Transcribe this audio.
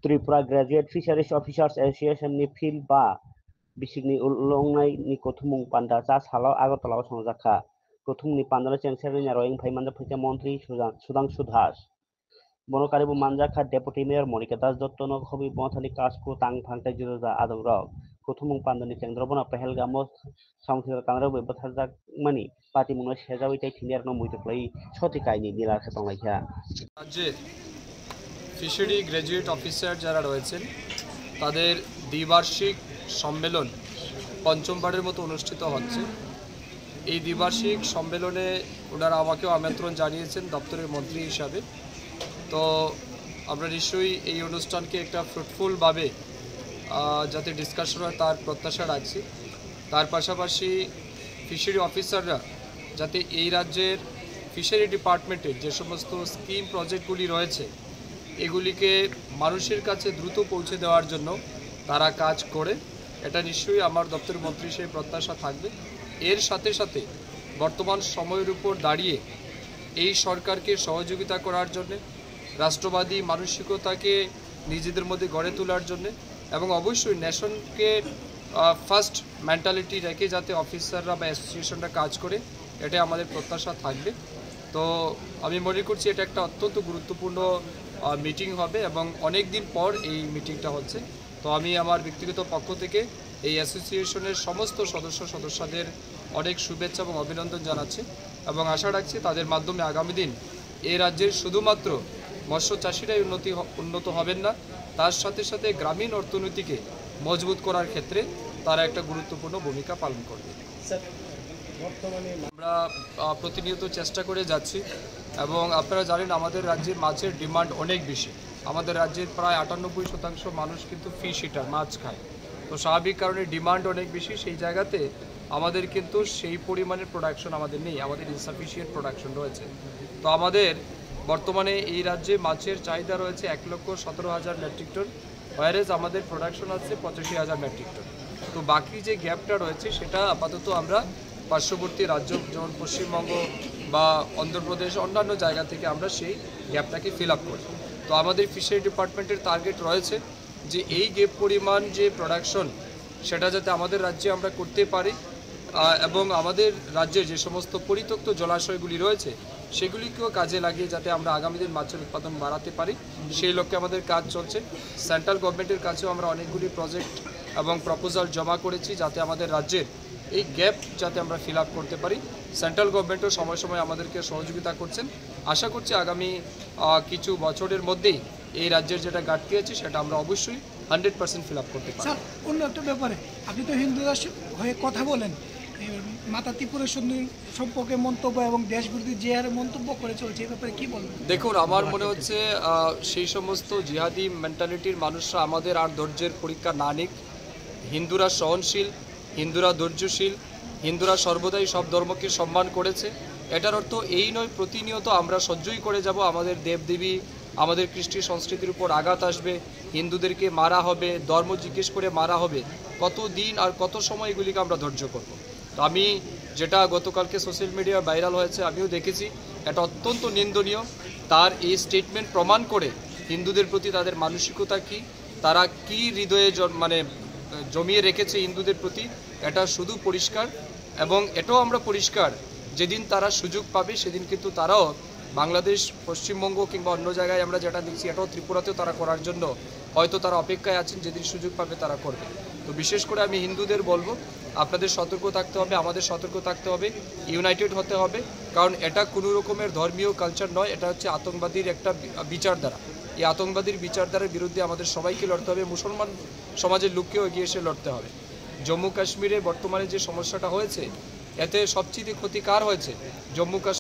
Tripura graduate फिशारिज officers association नि field बा बिसिनि उलंनाय नि कथुमुं पान्डा चा सालाव आगरतलाव संजाखा कथुमनि पान्डा चेंसेरि नारयिं फाइमान्दा फैसा मंत्री सुधांशु दास बनकारिबो मानजाखा डेपुटी मेयर मनिका दास दत्त नखबि बनथानि कासको तां फांथाय जिरोजा आदम रक कथुमुं पान्डानि केंद्रबना पहलगामो सामथिर कांग्रेबो बथारजाक मानि पार्टी मुंनो सेजावै ताइ थिनियार न मुइतुक्लाई सतिकायनि निला खेतंलाइखा রাজ্যের ফিশারি গ্র্যাজুয়েট অফিসার যারা রয়েছেন তাদের দ্বিবার্ষিক সম্মেলন পঞ্চমবারের মতো অনুষ্ঠিত হচ্ছে। এই দ্বিবার্ষিক সম্মেলনে ওনারা আমাকেও আমন্ত্রণ জানিয়েছেন দপ্তরের মন্ত্রী হিসাবে। তো আমরা নিশ্চয়ই এই অনুষ্ঠানকে একটা ফ্রুটফুলভাবে যাতে ডিসকাশন হয় তার প্রত্যাশা রাখছি। তার পাশাপাশি ফিশারি অফিসাররা যাতে এই রাজ্যের ফিশারি ডিপার্টমেন্টের যে সমস্ত স্কিম প্রজেক্টগুলি রয়েছে এগুলিকে মানুষের কাছে দ্রুত পৌঁছে দেওয়ার জন্য তারা কাজ করে, এটা নিশ্চয়ই আমার দপ্তরের মন্ত্রী সেই প্রত্যাশা থাকবে। এর সাথে সাথে বর্তমান সময়ের উপর দাঁড়িয়ে এই সরকারকে সহযোগিতা করার জন্যে, রাষ্ট্রবাদী মানসিকতাকে নিজেদের মধ্যে গড়ে তোলার জন্যে এবং অবশ্যই নেশনকে ফার্স্ট মেন্টালিটি রেখে যাতে অফিসাররা বা অ্যাসোসিয়েশনরা কাজ করে, এটাই আমাদের প্রত্যাশা থাকবে। তো আমি মনে করছি এটা একটা অত্যন্ত গুরুত্বপূর্ণ মিটিং হবে এবং অনেক দিন পর এই মিটিংটা হচ্ছে। তো আমি আমার ব্যক্তিগত পক্ষ থেকে এই অ্যাসোসিয়েশনের সমস্ত সদস্যদের অনেক শুভেচ্ছা এবং অভিনন্দন জানাচ্ছি এবং আশা রাখছি তাদের মাধ্যমে আগামী দিন এই রাজ্যের শুধুমাত্র মৎস্য চাষিরাই উন্নত হবেন না, তার সাথে সাথে গ্রামীণ অর্থনীতিকে মজবুত করার ক্ষেত্রে তারা একটা গুরুত্বপূর্ণ ভূমিকা পালন করবে। আমরা প্রতিনিয়ত চেষ্টা করে যাচ্ছি এবং আপনারা জানেন আমাদের রাজ্যে মাছের ডিমান্ড অনেক বেশি। আমাদের রাজ্যের প্রায় 98% মানুষ কিন্তু ফিশ ইটার, মাছ খায়। তো স্বাভাবিক কারণে ডিমান্ড অনেক বেশি, সেই জায়গাতে আমাদের কিন্তু সেই পরিমাণের প্রোডাকশন আমাদের নেই, আমাদের ইনসাফিসিয়েন্ট প্রোডাকশন রয়েছে। তো আমাদের বর্তমানে এই রাজ্যে মাছের চাহিদা রয়েছে 1,17,000 মেট্রিক টন, ওয়ারেজ আমাদের প্রোডাকশন আছে 85,000 মেট্রিক টন। তো বাকি যে গ্যাপটা রয়েছে সেটা আপাতত আমরা পার্শ্ববর্তী রাজ্য যেমন পশ্চিমবঙ্গ বা অন্ধ্রপ্রদেশ অন্যান্য জায়গা থেকে আমরা সেই গ্যাপটাকে ফিল আপ করি। তো আমাদের ফিশারি ডিপার্টমেন্টের টার্গেট রয়েছে যে এই গ্যাপ পরিমাণ যে প্রোডাকশন সেটা যাতে আমাদের রাজ্যে আমরা করতে পারি এবং আমাদের রাজ্যে যে সমস্ত পরিত্যক্ত জলাশয়গুলি রয়েছে সেগুলিকেও কাজে লাগিয়ে যাতে আমরা আগামী দিন মাছের উৎপাদন বাড়াতে পারি, সেই লক্ষ্যে আমাদের কাজ চলছে। সেন্ট্রাল গভর্নমেন্টের কাছেও আমরা অনেকগুলি প্রজেক্ট এবং প্রপোজাল জমা করেছি যাতে আমাদের রাজ্যের এই গ্যাপ যাতে আমরা ফিল আপ করতে পারি। সেন্ট্রাল গভর্নমেন্টও সময় সময় আমাদেরকে সহযোগিতা করছেন। আশা করছি আগামী কিছু বছরের মধ্যেই এই রাজ্যের যেটা ঘাটতি আছে সেটা আমরা অবশ্যই 100% ফিল আপ করতে পারি। স্যার, অন্য একটা ব্যাপারে আপনি তো হিন্দু রাষ্ট্র হয়ে কথা বলেন, মাতা ত্রিপুরা সম্পর্কে মন্তব্য এবং দেশবিরোধী যে হারে মন্তব্য করে চলছে এই ব্যাপারে কি বলবেন? দেখুন, আমার মনে হচ্ছে সেই সমস্ত জিহাদি মেন্টালিটির মানুষরা আমাদের আর ধৈর্যের পরীক্ষা না নিক। হিন্দুরা সহনশীল, হিন্দুরা ধৈর্যশীল, হিন্দুরা সর্বদাই সব ধর্মকে সম্মান করেছে। এটার অর্থ এই নয় প্রতিনিয়ত আমরা সহ্যই করে যাব, আমাদের দেবদেবী আমাদের কৃষ্টি সংস্কৃতির উপর আঘাত আসবে, হিন্দুদেরকে মারা হবে, ধর্ম জিজ্ঞেস করে মারা হবে, কত দিন আর কত সময় এগুলিকে আমরা ধৈর্য করব। তো আমি যেটা গতকালকে সোশ্যাল মিডিয়ায় ভাইরাল হয়েছে আমিও দেখেছি, এটা অত্যন্ত নিন্দনীয়। তার এই স্টেটমেন্ট প্রমাণ করে হিন্দুদের প্রতি তাদের মানসিকতা কি, তারা কি হৃদয়ে জমিয়ে রেখেছে হিন্দুদের প্রতি, এটা শুধু পরিষ্কার। এবং এটাও আমরা পরিষ্কার যেদিন তারা সুযোগ পাবে সেদিন কিন্তু তারাও বাংলাদেশ, পশ্চিমবঙ্গ কিংবা অন্য জায়গায় আমরা যেটা দেখছি এটাও ত্রিপুরাতেও তারা করার জন্য হয়তো তারা অপেক্ষায় আছেন, যেদিন সুযোগ পাবে তারা করবে। তো বিশেষ করে আমি হিন্দুদের বলবো আপনাদের সতর্ক থাকতে হবে, আমাদের সতর্ক থাকতে হবে, ইউনাইটেড হতে হবে। কারণ এটা কোনো রকমের ধর্মীয় কালচার নয়, এটা হচ্ছে আতঙ্কবাদীর একটা বিচারধারা। এই আতঙ্কবাদীর বিচারধারার বিরুদ্ধে আমাদের সবাইকে লড়তে হবে, মুসলমান সমাজের লোককেও এগিয়ে এসে লড়তে হবে। জম্মু কাশ্মীরে বর্তমানে যে সমস্যাটা হয়েছে এতে সবচেয়ে ক্ষতিকার হয়েছে জম্মু কাশ্মীর।